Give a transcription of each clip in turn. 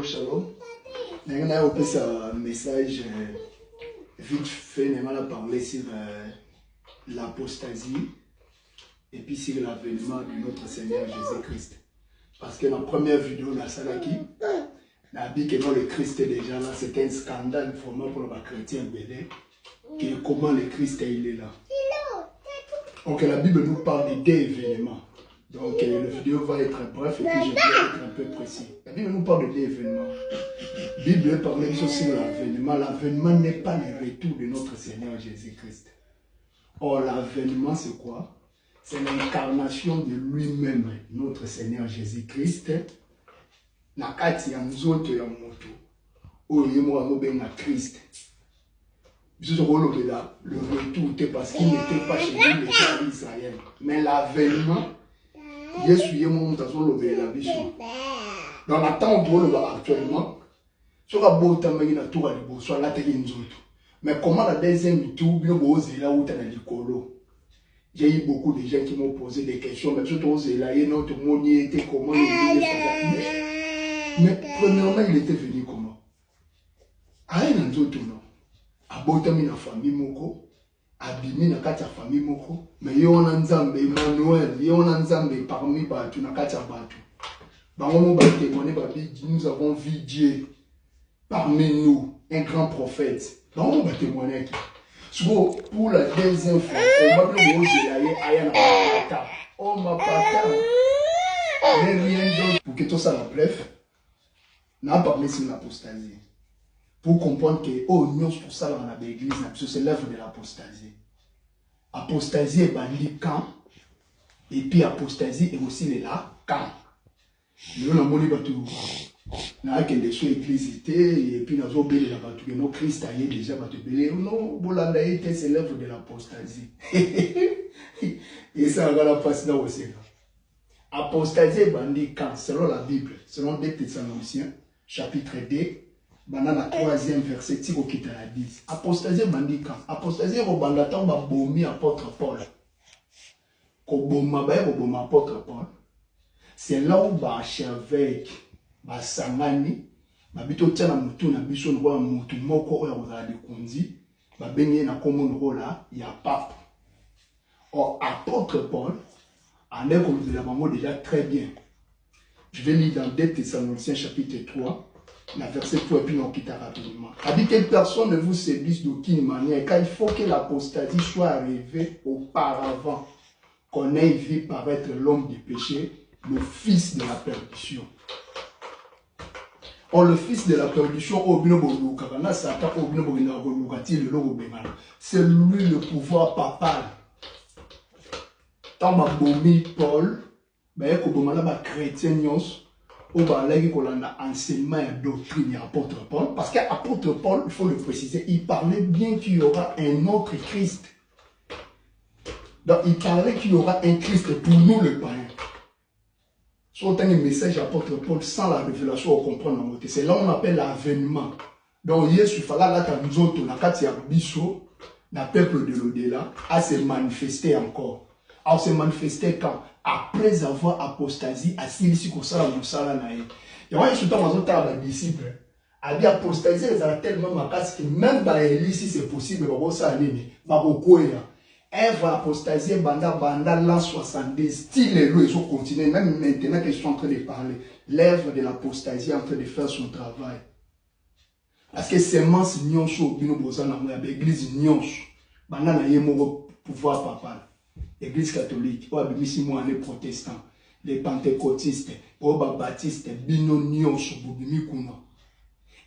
Shalom. On a fait un message vite fait, on a parlé sur l'apostasie et puis sur l'avènement de notre Seigneur Jésus-Christ. Parce que dans la première vidéo, on a ça là qui a dit que non, le Christ est déjà là. C'était un scandale vraiment pour les chrétiens belés. Comment le Christ il est là. Donc la Bible nous parle de deux événements. Donc la vidéo va être bref et puis je vais être un peu précis. La Bible nous parle de deux événements. La Bible parle aussi de l'avènement. L'avènement n'est pas le retour de notre Seigneur Jésus-Christ. Or l'avènement c'est quoi? C'est l'incarnation de lui-même, notre Seigneur Jésus-Christ. Nakati ya nzoto ya moto. Oyo mo anobenga Christ. Le retour, parce qu'il n'était pas chez lui, il était en Israël. Mais l'avènement, Jésus est mon la vision. Dans la temps où actuellement, sur la botte, il y a tout à l'heure, soit la terre. Mais comment la deuxième tour, bien osé là où tu as l'écolo. J'ai eu beaucoup de gens qui m'ont posé des questions, mais surtout osé là, et notre monde était comment il était. Mais premièrement, il était venu comment? Ah, il y a un autre nom. Abotami na famille moko, abimi na kati ya famille moko, mais yona nzambe Emmanuel, yona nzambe parmi batu na kati ya batu. Bango mo ba témoigner ba dit nous avons vu Dieu parmi nous, un grand prophète. Bango mo ba témoigner qui. So pour la deuxième fois, on va le moser aya na pata. Oh ma pata. Mais rien d'autre pour que tout ça la bref. N'a pas parlé sur l'apostasie. Pour comprendre que, oh, nous, pour ça, dans l'église, c'est l'œuvre de l'apostasie. Apostasie est bandit quand, et puis apostasie est aussi là quand. Nous, on a moni batou, on a des choses églises, et puis nous avons oublié la batou, nos Christ a déjà batou, non, bolanda c'est l'œuvre de l'apostasie. Et ça, on va la passer dans aussi. Apostasie est bandit quand, selon la Bible, selon 2 Thessaloniciens, chapitre 2, dans la 3e verset, si vous quittez la 10. Apostasie bandika. Apostasie robandata ba bomi apôtre Paul. Ko boma ba boma apôtre Paul. C'est là où ba archevêque ba sangani ba bito tena mutu na biso ngo mutu moko oyo ozali kunzi ba benye na kombo ngola ya pape. Or apôtre Paul en est comme nous l'avons déjà très bien. Je vais lire dans 2 Thessaloniciens chapitre 3. La verset 3 et puis on quitte rapidement. A dit que personne ne vous séduise d'aucune manière, car il faut que l'apostasie soit arrivée auparavant, qu'on ait vu paraître l'homme du péché, le fils de la perdition. Or le fils de la perdition, c'est lui le pouvoir papal. Tant que Paul, chrétien, on va aller enseignement et doctrine à apôtre Paul. Parce qu'apôtre Paul, il faut le préciser, il parlait bien qu'il y aura un autre Christ. Donc il parlait qu'il y aura un Christ pour nous le païen. Soit un message apôtre Paul sans la révélation, on comprend en côté. C'est là on appelle l'avènement. Donc Jésus fallait là quand nous autres, on a quatre biso, le peuple de l'au-delà, à se manifester encore. À se manifester quand? Après avoir apostasie, à Silisi Kosala Moussala Nae. Il y a un soudan dans un disciple. A dit apostasie, ils ont tellement ma casse que même dans Élie, si c'est possible, ça allait. Elle va apostasier banda l'an 70. Style et l'eau, ils ont continué. Même maintenant que je suis en train de parler, l'œuvre de l'apostasie est en train de faire son travail. Parce que semence nyonso, bino bozana mo ya l'église nyonso, banda na yemo pouvoir papal. L'église catholique, les protestants, les pentecôtistes, les baptistes,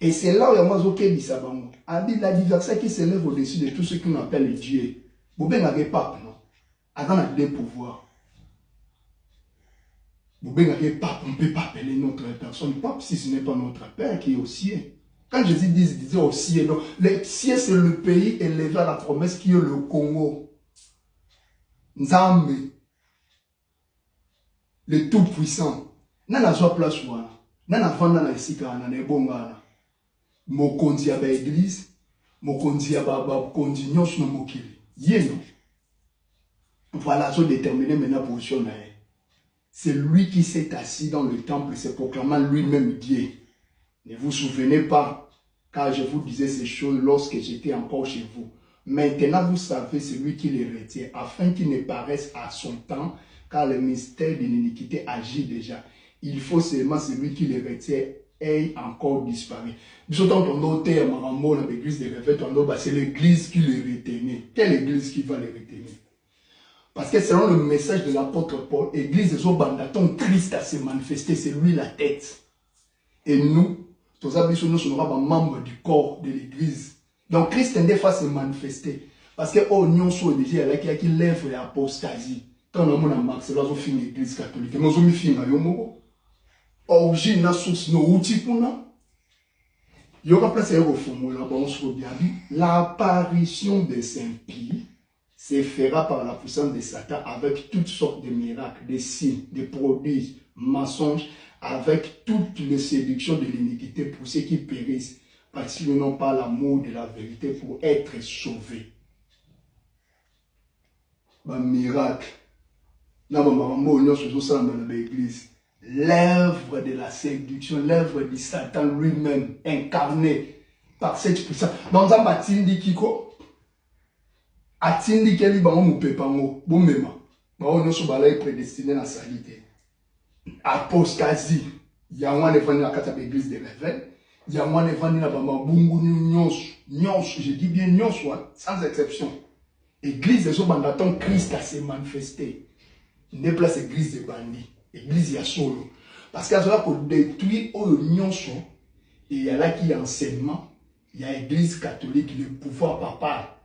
et c'est là où il y a l'adversaire qui s'élève au-dessus de tout ce qu'on appelle Dieu. Vous n'avez pas, non? Avant la deux pouvoirs. Vous n'avez pas, on ne peut pas appeler notre personne pape si ce n'est pas notre père qui est au ciel. Quand Jésus disait au ciel, non, le ciel c'est le pays élevé à la promesse qui est le Congo. Nzambe, le tout-puissant, nana zwa place wana, nana vanda na esika na ebongana. Mokonzi ya ba église, mokonzi ya ba konzi nyonso na mokili. Yeno. Voilà, je déterminé maintenant position na. C'est lui qui s'est assis dans le temple, se proclamant lui-même Dieu. Ne vous souvenez pas, car je vous disais ces choses lorsque j'étais encore chez vous. Maintenant, vous savez celui qui les retient, afin qu'il ne paraisse à son temps, car le mystère de l'iniquité agit déjà. Il faut seulement celui qui les retient ait encore disparu. C'est l'église qui les retenait. Quelle église qui va les retenir? Parce que selon le message de l'apôtre Paul, l'église de Bandaton, Christ a se manifesté, c'est lui la tête. Et nous, nous sommes membres du corps de l'église. Donc Christ a des fois se manifester. Parce que oh, nous sommes déjà là qui lève l'apostasie. Quand on a marqué, nous avons fini l'église catholique. Nous avons fini à Yomo. Origine na source no outil pour nous. Il y aura place à l'apparition des Saint-Pie se fera par la puissance de Satan avec toutes sortes de miracles, de signes, de prodiges, mensonges, avec toutes les séductions de l'iniquité pour ceux qui périssent, parce qu'ils n'ont pas l'amour de la vérité pour être sauvés. Un miracle. L'œuvre de la séduction, l'œuvre de Satan lui-même, incarné par cette puissance. Donc, ça m'a dit Kiko. Atindi keli bango mupepango bomema bango nyonso balai prédestiné na salite apostasie ya mwana evandi na kati ya l'église de réveil ya mwana evandi na bamabungu nyonso je dis bien nyonso sans exception église ezo banda ton Christ a se manifesté ne place église de bandi église ya solo parce que azola ko détruire oyo nyonso et il y a là qui enseignement il y a église catholique le pouvoir papal.